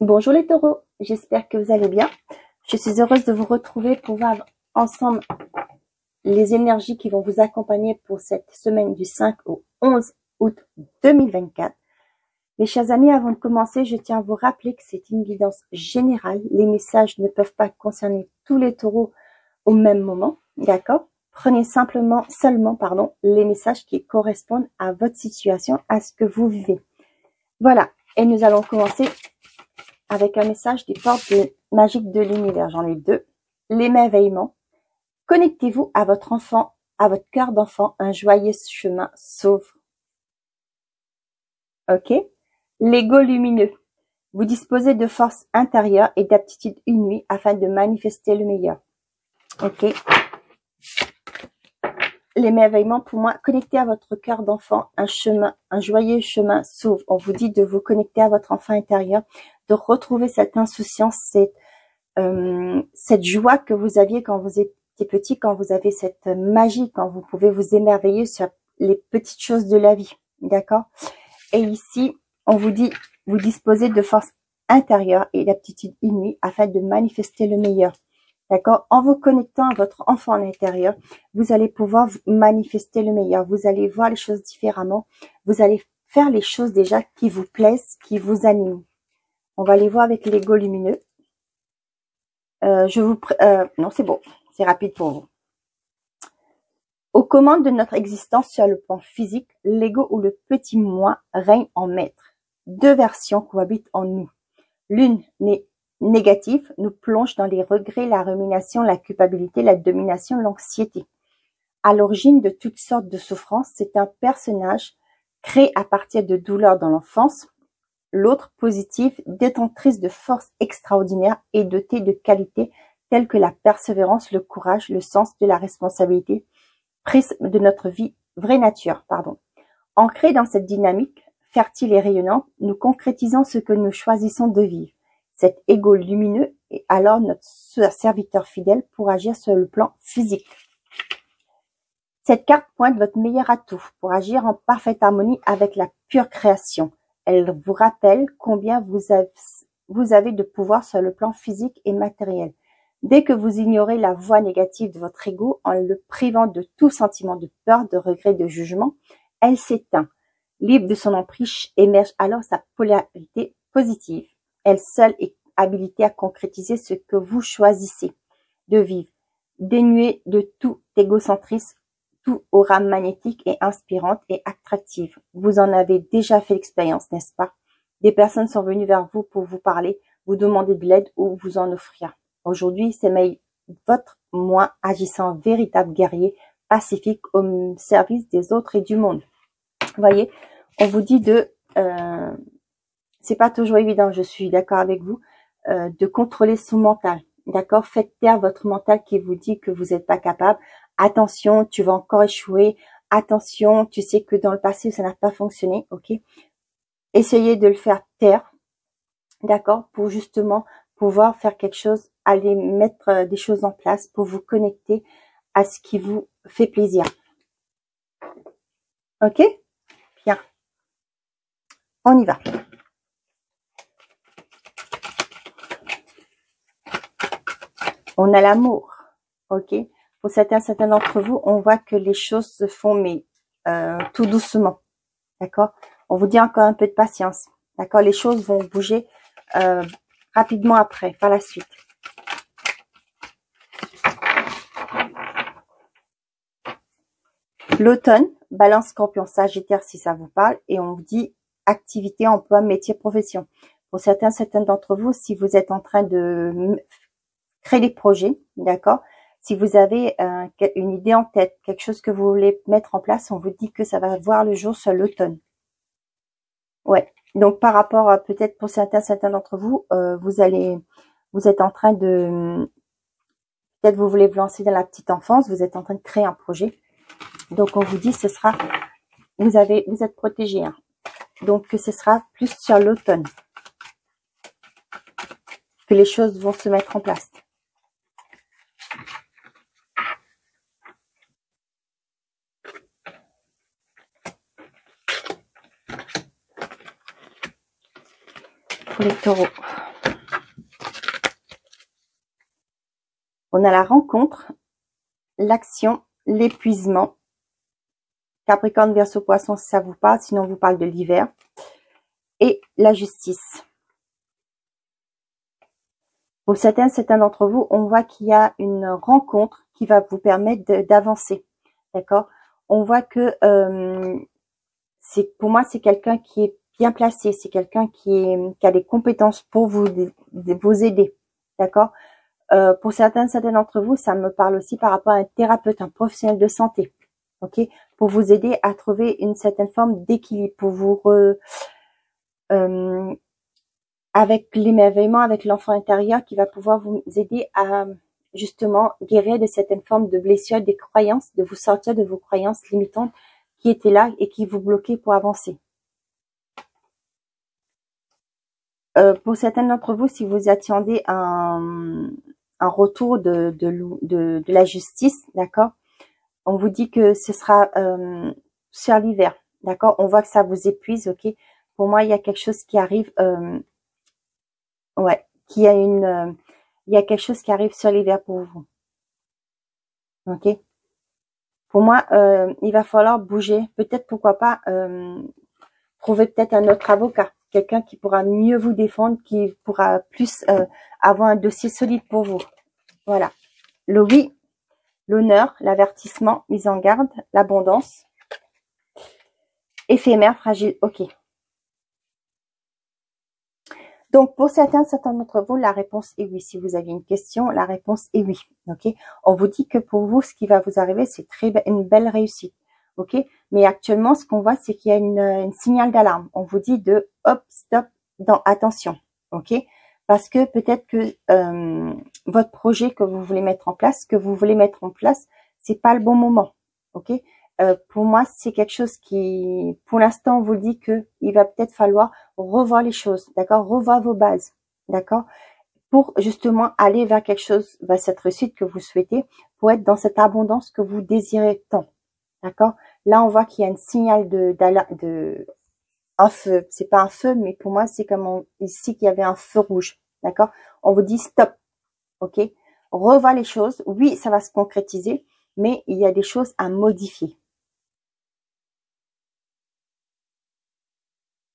Bonjour les taureaux, j'espère que vous allez bien. Je suis heureuse de vous retrouver pour voir ensemble les énergies qui vont vous accompagner pour cette semaine du 5 au 11 août 2024. Mes chers amis, avant de commencer, je tiens à vous rappeler que c'est une guidance générale. Les messages ne peuvent pas concerner tous les taureaux au même moment, d'accord? Prenez seulement, les messages qui correspondent à votre situation, à ce que vous vivez. Voilà, et nous allons commencer avec un message des portes magiques de l'univers. J'en ai deux. L'émerveillement. Connectez-vous à votre enfant, à votre cœur d'enfant. Un joyeux chemin s'ouvre. Ok. L'ego lumineux. Vous disposez de force intérieure et d'aptitude inouïe afin de manifester le meilleur. Ok. L'émerveillement, pour moi, connectez à votre cœur d'enfant. Un joyeux chemin s'ouvre. On vous dit de vous connecter à votre enfant intérieur, de retrouver cette insouciance, cette joie que vous aviez quand vous étiez petit, quand vous avez cette magie, quand vous pouvez vous émerveiller sur les petites choses de la vie, d'accord? Et ici, on vous dit, vous disposez de force intérieure et d'aptitude inouïe afin de manifester le meilleur, d'accord? En vous connectant à votre enfant intérieur, vous allez pouvoir manifester le meilleur, vous allez voir les choses différemment, vous allez faire les choses déjà qui vous plaisent, qui vous animent. On va les voir avec l'ego lumineux. Non, c'est bon, c'est rapide pour vous. Aux commandes de notre existence sur le plan physique, l'ego ou le petit moi règne en maître. Deux versions cohabitent en nous. L'une négative nous plonge dans les regrets, la rumination, la culpabilité, la domination, l'anxiété. À l'origine de toutes sortes de souffrances, c'est un personnage créé à partir de douleurs dans l'enfance. L'autre, positive, détentrice de forces extraordinaires et dotée de qualités telles que la persévérance, le courage, le sens de la responsabilité, prisme de notre vie, vraie nature, Ancrés dans cette dynamique fertile et rayonnante, nous concrétisons ce que nous choisissons de vivre. Cet ego lumineux est alors notre serviteur fidèle pour agir sur le plan physique. Cette carte pointe votre meilleur atout pour agir en parfaite harmonie avec la pure création. Elle vous rappelle combien vous avez de pouvoir sur le plan physique et matériel. Dès que vous ignorez la voix négative de votre ego en le privant de tout sentiment de peur, de regret, de jugement, elle s'éteint. Libre de son emprise, émerge alors sa polarité positive. Elle seule est habilitée à concrétiser ce que vous choisissez de vivre, dénuée de tout égocentrisme, tout aura magnétique et inspirante et attractive. Vous en avez déjà fait l'expérience, n'est-ce pas? Des personnes sont venues vers vous pour vous parler, vous demander de l'aide ou vous en offrir. Aujourd'hui, c'est votre moi agissant véritable guerrier pacifique au service des autres et du monde. Vous voyez, on vous dit c'est pas toujours évident, je suis d'accord avec vous, de contrôler son mental. D'accord? Faites taire votre mental qui vous dit que vous n'êtes pas capable. Attention, tu vas encore échouer. Attention, tu sais que dans le passé, ça n'a pas fonctionné. Ok? Essayez de le faire taire. D'accord? Pour justement pouvoir faire quelque chose, aller mettre des choses en place pour vous connecter à ce qui vous fait plaisir. Ok? Bien. On y va. On a l'amour. Ok? Pour certains d'entre vous, on voit que les choses se font, mais tout doucement. D'accord? On vous dit encore un peu de patience. D'accord? Les choses vont bouger rapidement après, par la suite. L'automne, Balance, Scorpion, Sagittaire, si ça vous parle, et on vous dit activité, emploi, métier, profession. Pour certains d'entre vous, si vous êtes en train de créer des projets, d'accord? Si vous avez une idée en tête, quelque chose que vous voulez mettre en place, on vous dit que ça va voir le jour sur l'automne. Ouais. Donc par rapport à peut-être pour certains d'entre vous, vous êtes en train de, peut-être vous voulez vous lancer dans la petite enfance, vous êtes en train de créer un projet. Donc on vous dit ce sera, vous êtes protégé, hein. Donc que ce sera plus sur l'automne que les choses vont se mettre en place. Pour les taureaux. On a la rencontre, l'action, l'épuisement. Capricorne, Verseau, Poisson, si ça vous parle, sinon on vous parle de l'hiver. Et la justice. Pour certains d'entre vous, on voit qu'il y a une rencontre qui va vous permettre d'avancer. D'accord? On voit que pour moi, c'est quelqu'un qui est bien placé. C'est quelqu'un qui a des compétences pour vous aider. D'accord? Pour certains d'entre vous, ça me parle aussi par rapport à un thérapeute, un professionnel de santé. Ok? Pour vous aider à trouver une certaine forme d'équilibre, pour vous avec l'émerveillement, avec l'enfant intérieur qui va pouvoir vous aider à justement guérir de certaines formes de blessures, des croyances, de vous sortir de vos croyances limitantes qui étaient là et qui vous bloquaient pour avancer. Pour certains d'entre vous, si vous attendez un retour de la justice, d'accord, on vous dit que ce sera sur l'hiver, d'accord. On voit que ça vous épuise, ok. Pour moi, il y a quelque chose qui arrive, ouais, il y a quelque chose qui arrive sur l'hiver pour vous, ok. Pour moi, il va falloir bouger, peut-être, pourquoi pas, trouver peut-être un autre avocat, quelqu'un qui pourra mieux vous défendre, qui pourra plus avoir un dossier solide pour vous. Voilà. Le oui, l'honneur, l'avertissement, mise en garde, l'abondance, éphémère, fragile, ok. Donc, pour certains d'entre vous, la réponse est oui. Si vous avez une question, la réponse est oui, ok. On vous dit que pour vous, ce qui va vous arriver, c'est une belle réussite, ok. Mais actuellement, ce qu'on voit, c'est qu'il y a une signal d'alarme. On vous dit de hop, stop, attention, ok. Parce que peut-être que votre projet que vous voulez mettre en place, c'est pas le bon moment, ok. Pour moi, c'est quelque chose qui, pour l'instant, on vous dit que il va peut-être falloir revoir les choses, d'accord, revoir vos bases, d'accord, pour justement aller vers quelque chose, vers cette réussite que vous souhaitez, pour être dans cette abondance que vous désirez tant, d'accord. Là, on voit qu'il y a un signal un feu, c'est pas un feu, mais pour moi, c'est comme ici qu'il y avait un feu rouge, d'accord. On vous dit stop, ok, revoir les choses. Oui, ça va se concrétiser, mais il y a des choses à modifier.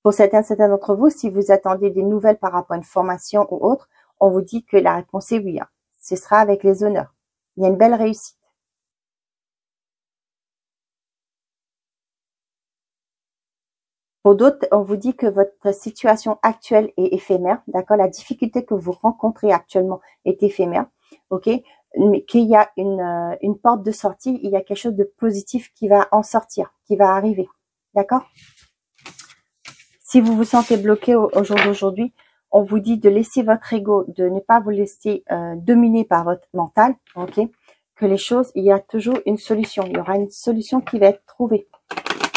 Pour certains d'entre vous, si vous attendez des nouvelles par rapport à une formation ou autre, on vous dit que la réponse est oui. Ce sera avec les honneurs. Il y a une belle réussite. Pour d'autres, on vous dit que votre situation actuelle est éphémère, d'accord. La difficulté que vous rencontrez actuellement est éphémère, ok. Mais qu'il y a une porte de sortie, il y a quelque chose de positif qui va en sortir, qui va arriver, d'accord. Si vous vous sentez bloqué au jour d'aujourd'hui, on vous dit de laisser votre ego, de ne pas vous laisser dominer par votre mental, ok. Que les choses, il y a toujours une solution. Il y aura une solution qui va être trouvée.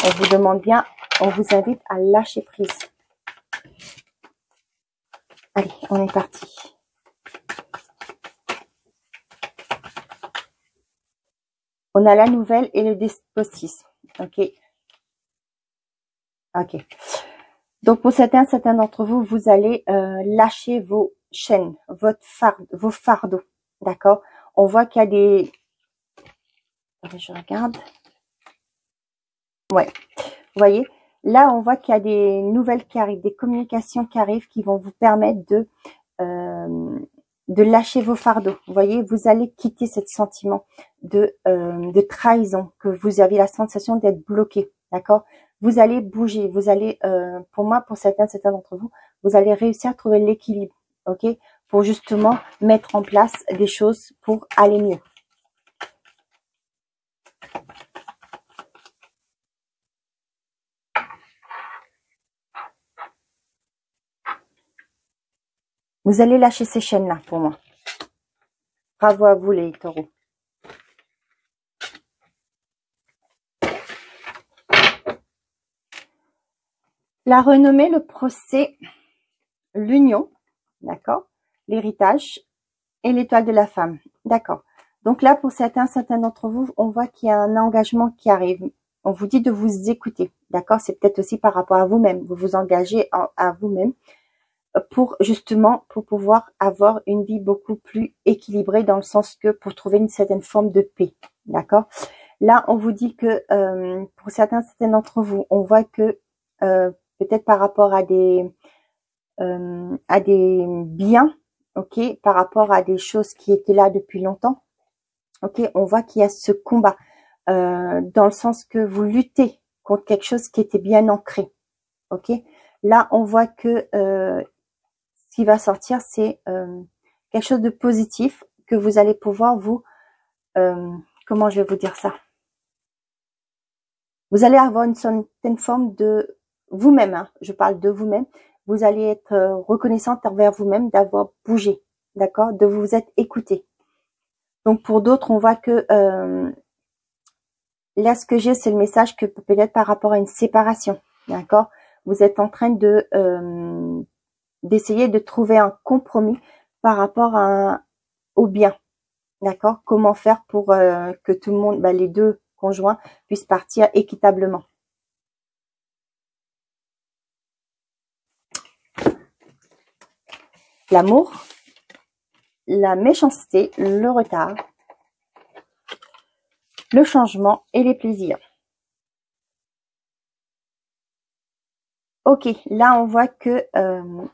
On vous demande bien, on vous invite à lâcher prise. Allez, on est parti. On a la nouvelle et le despotisme, ok. Ok. Donc, pour certains d'entre vous, vous allez lâcher vos chaînes, vos fardeaux, d'accord. On voit qu'il y a des... Je regarde. Ouais. Vous voyez, là, on voit qu'il y a des nouvelles qui arrivent, des communications qui arrivent qui vont vous permettre de lâcher vos fardeaux. Vous voyez, vous allez quitter ce sentiment de trahison, que vous avez la sensation d'être bloqué, d'accord. Vous allez bouger, vous allez, pour moi, pour certains d'entre vous, vous allez réussir à trouver l'équilibre, ok, pour justement mettre en place des choses pour aller mieux. Vous allez lâcher ces chaînes-là pour moi. Bravo à vous les taureaux. La renommée, le procès, l'union, d'accord, l'héritage et l'étoile de la femme, d'accord. Donc là, pour certains d'entre vous, on voit qu'il y a un engagement qui arrive. On vous dit de vous écouter, d'accord. C'est peut-être aussi par rapport à vous-même. Vous vous engagez à vous-même. pour justement, pour pouvoir avoir une vie beaucoup plus équilibrée, dans le sens que pour trouver une certaine forme de paix. D'accord? Là, on vous dit que pour certains d'entre vous, on voit que peut-être par rapport à des biens, ok, par rapport à des choses qui étaient là depuis longtemps, ok, on voit qu'il y a ce combat dans le sens que vous luttez contre quelque chose qui était bien ancré, ok. Là, on voit que ce qui va sortir, c'est quelque chose de positif que vous allez pouvoir vous, comment je vais vous dire ça? Vous allez avoir une certaine forme de vous-même, hein, je parle de vous-même. Vous allez être reconnaissante envers vous-même d'avoir bougé, d'accord, de vous être écouté. Donc pour d'autres, on voit que là, ce que j'ai, c'est le message que peut-être par rapport à une séparation, d'accord, vous êtes en train de d'essayer de trouver un compromis par rapport au bien, d'accord. Comment faire pour que tout le monde, les deux conjoints, puissent partir équitablement. L'amour, la méchanceté, le retard, le changement et les plaisirs. Ok, là on voit que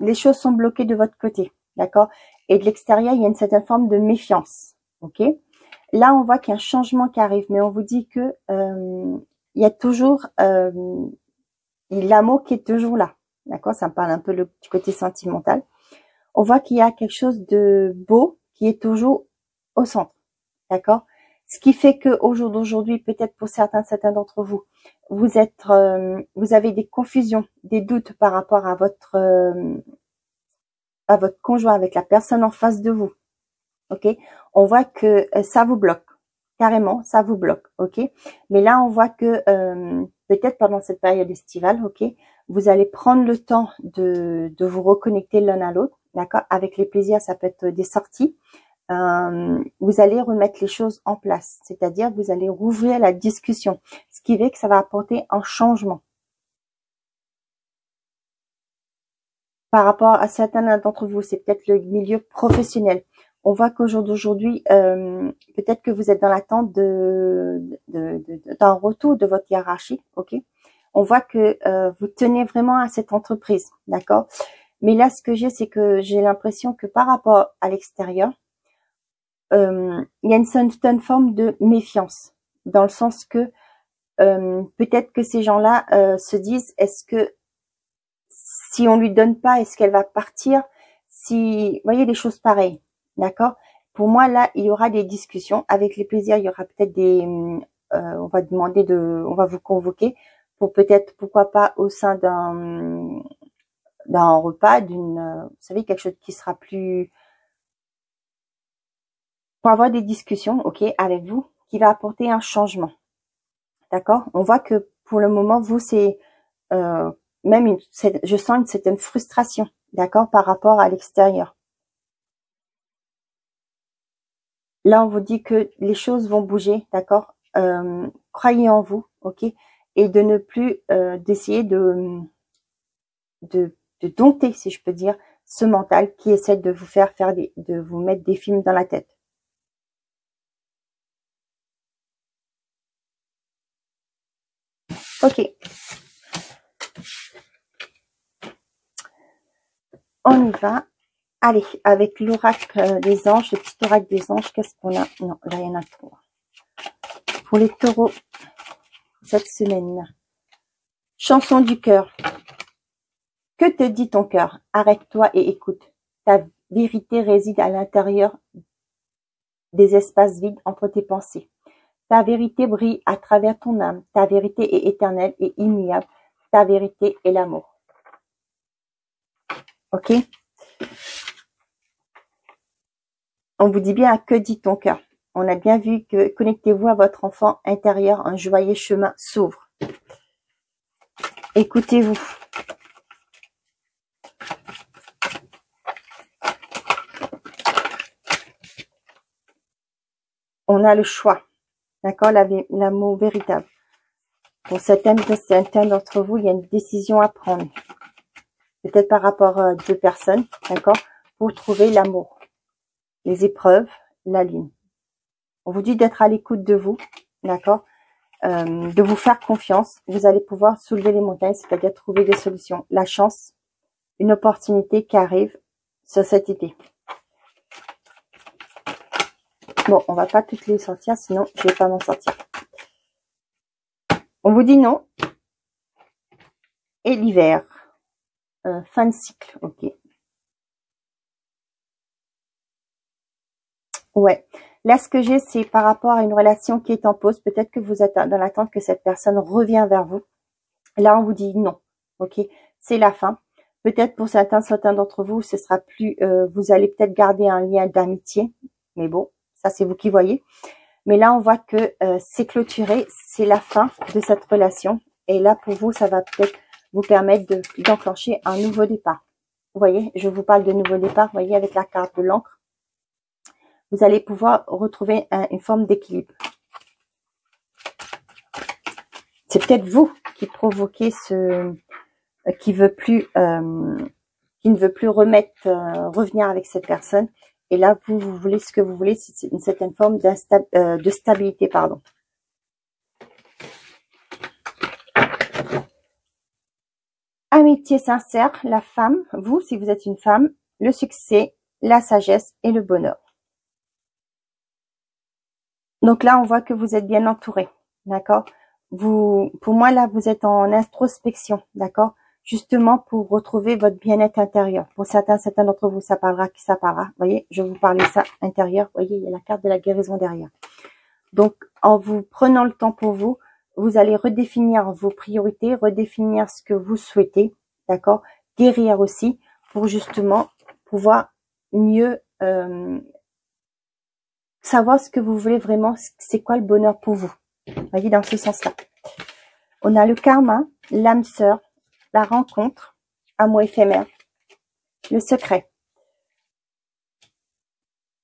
les choses sont bloquées de votre côté, d'accord. Et de l'extérieur, il y a une certaine forme de méfiance, ok. Là on voit qu'il y a un changement qui arrive, mais on vous dit que il y a toujours l'amour qui est toujours là, d'accord. Ça me parle un peu du côté sentimental. On voit qu'il y a quelque chose de beau qui est toujours au centre, d'accord. Ce qui fait que au jour d'aujourd'hui, peut-être pour certains d'entre vous, vous avez des confusions, des doutes par rapport à votre conjoint, avec la personne en face de vous. Ok, on voit que ça vous bloque, carrément, ça vous bloque. Ok, mais là on voit que peut-être pendant cette période estivale, ok, vous allez prendre le temps de vous reconnecter l'un à l'autre, d'accord. Avec les plaisirs, ça peut être des sorties. Vous allez remettre les choses en place, c'est-à-dire vous allez rouvrir la discussion, ce qui fait que ça va apporter un changement. Par rapport à certains d'entre vous, c'est peut-être le milieu professionnel. On voit qu'au jour d'aujourd'hui, peut-être que vous êtes dans l'attente d'un retour de votre hiérarchie, ok. On voit que vous tenez vraiment à cette entreprise, d'accord. Mais là, ce que j'ai, c'est que j'ai l'impression que par rapport à l'extérieur, il y a une certaine forme de méfiance, dans le sens que peut-être que ces gens-là se disent, est-ce que si on lui donne pas, est-ce qu'elle va partir? Si, vous voyez, des choses pareilles, d'accord. Pour moi, là, il y aura des discussions avec les plaisirs. Il y aura peut-être on va on va vous convoquer pour peut-être, pourquoi pas, au sein d'un repas, vous savez, quelque chose qui sera plus, pour avoir des discussions, ok, avec vous, qui va apporter un changement, d'accord. On voit que pour le moment, vous, c'est même je sens une certaine frustration, d'accord, par rapport à l'extérieur. Là, on vous dit que les choses vont bouger, d'accord. Croyez en vous, ok, et de ne plus d'essayer de dompter, si je peux dire, ce mental qui essaie de vous faire de vous mettre des films dans la tête. Ok. On y va. Allez, avec l'oracle des anges, le petit oracle des anges, qu'est-ce qu'on a? Non, là, il y en a trop. Pour les taureaux, cette semaine. Chanson du cœur. Que te dit ton cœur? Arrête-toi et écoute. Ta vérité réside à l'intérieur des espaces vides entre tes pensées. Ta vérité brille à travers ton âme. Ta vérité est éternelle et immuable. Ta vérité est l'amour. Ok? On vous dit bien, que dit ton cœur? On a bien vu que connectez-vous à votre enfant intérieur, un joyeux chemin s'ouvre. Écoutez-vous. On a le choix, d'accord, l'amour véritable. Pour certains d'entre vous, il y a une décision à prendre. peut-être par rapport à deux personnes, d'accord, pour trouver l'amour, les épreuves, la lune. On vous dit d'être à l'écoute de vous, d'accord, de vous faire confiance. Vous allez pouvoir soulever les montagnes, c'est-à-dire trouver des solutions. La chance, une opportunité qui arrive sur cette idée. Bon, on va pas toutes les sortir, sinon je vais pas m'en sortir. On vous dit non. Et l'hiver. Fin de cycle, ok. Ouais. Là, ce que j'ai, c'est par rapport à une relation qui est en pause. Peut-être que vous êtes dans l'attente que cette personne revient vers vous. Là, on vous dit non, ok. C'est la fin. Peut-être pour certains d'entre vous, ce sera plus. Vous allez peut-être garder un lien d'amitié, mais bon, ça c'est vous qui voyez. Mais là, on voit que c'est clôturé, c'est la fin de cette relation. Et là, pour vous, ça va peut-être vous permettre d'enclencher un nouveau départ. Vous voyez, je vous parle de nouveau départ, vous voyez, avec la carte de l'encre. Vous allez pouvoir retrouver une forme d'équilibre. C'est peut-être vous qui provoquez qui ne veut plus revenir avec cette personne. Et là, vous voulez ce que vous voulez, c'est une certaine forme de stabilité, pardon. Amitié sincère, la femme, vous, si vous êtes une femme, le succès, la sagesse et le bonheur. Donc là, on voit que vous êtes bien entouré, d'accord? Pour moi, là, vous êtes en introspection, d'accord? Justement pour retrouver votre bien-être intérieur. Pour certains d'entre vous, ça parlera qui ça parlera. Vous voyez, je vous parlais ça intérieur. Vous voyez, il y a la carte de la guérison derrière. Donc, en vous prenant le temps pour vous, vous allez redéfinir vos priorités, redéfinir ce que vous souhaitez, d'accord? Guérir aussi pour justement pouvoir mieux savoir ce que vous voulez vraiment, c'est quoi le bonheur pour vous. Vous voyez, dans ce sens-là. On a le karma, l'âme sœur, la rencontre, amour éphémère, le secret.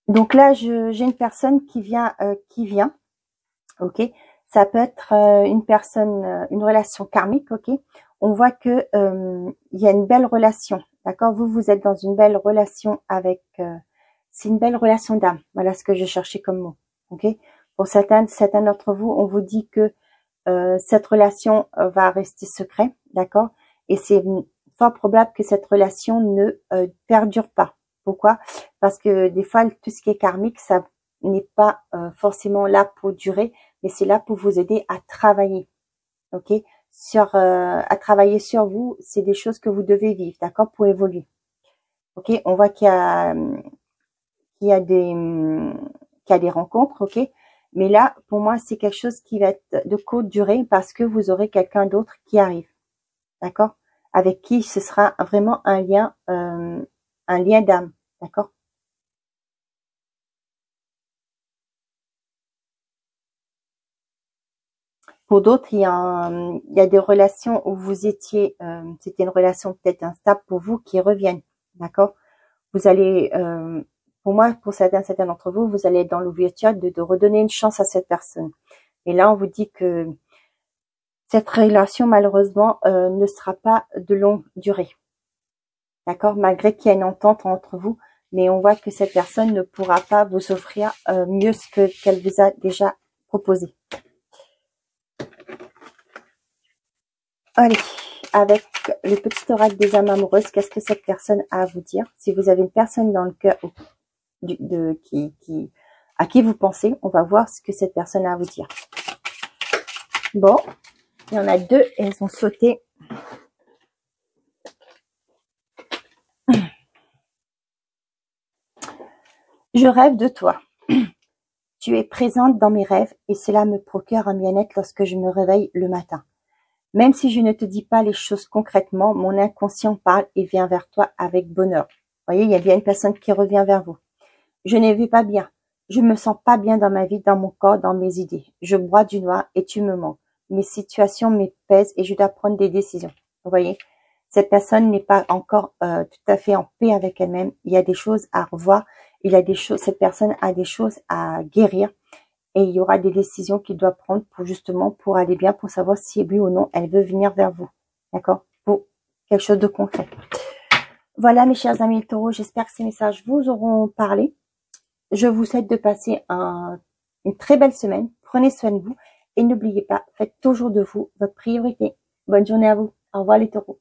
Donc là, j'ai une personne qui vient, ok. Ça peut être une personne, une relation karmique, ok. On voit que il y a une belle relation, d'accord. Vous êtes dans une belle relation avec, c'est une belle relation d'âme. Voilà ce que je cherchais comme mot, ok. Pour certains d'entre vous, on vous dit que cette relation va rester secret, d'accord. Et c'est fort probable que cette relation ne perdure pas. Pourquoi? Parce que des fois, tout ce qui est karmique, ça n'est pas forcément là pour durer, mais c'est là pour vous aider à travailler, ok? À travailler sur vous, c'est des choses que vous devez vivre, d'accord, pour évoluer, ok? On voit qu'il y a des rencontres, ok? Mais là, pour moi, c'est quelque chose qui va être de courte durée parce que vous aurez quelqu'un d'autre qui arrive, d'accord? Avec qui ce sera vraiment un lien d'âme, d'accord? Pour d'autres, il y a des relations où vous étiez, c'était une relation peut-être instable pour vous qui reviennent, d'accord? Vous allez, pour moi, pour certains d'entre vous, vous allez être dans l'ouverture de redonner une chance à cette personne. Et là, on vous dit que cette relation, malheureusement, ne sera pas de longue durée, d'accord? Malgré qu'il y a une entente entre vous, mais on voit que cette personne ne pourra pas vous offrir mieux qu'elle vous a déjà proposé. Allez, avec le petit oracle des âmes amoureuses, qu'est-ce que cette personne a à vous dire? Si vous avez une personne dans le cœur à qui vous pensez, on va voir ce que cette personne a à vous dire. Bon, il y en a deux et elles ont sauté. Je rêve de toi. Tu es présente dans mes rêves et cela me procure un bien-être lorsque je me réveille le matin. Même si je ne te dis pas les choses concrètement, mon inconscient parle et vient vers toi avec bonheur. Vous voyez, il y a bien une personne qui revient vers vous. Je ne vais pas bien. Je me sens pas bien dans ma vie, dans mon corps, dans mes idées. Je bois du noir et tu me manques. Mes situations me pèsent et je dois prendre des décisions. Vous voyez, cette personne n'est pas encore tout à fait en paix avec elle-même. Il y a des choses à revoir. Cette personne a des choses à guérir. Et il y aura des décisions qu'il doit prendre pour aller bien, pour savoir si oui ou non elle veut venir vers vous. D'accord? Pour quelque chose de concret. Voilà mes chers amis taureaux, j'espère que ces messages vous auront parlé. Je vous souhaite de passer une très belle semaine. Prenez soin de vous et n'oubliez pas, faites toujours de vous votre priorité. Bonne journée à vous. Au revoir les taureaux.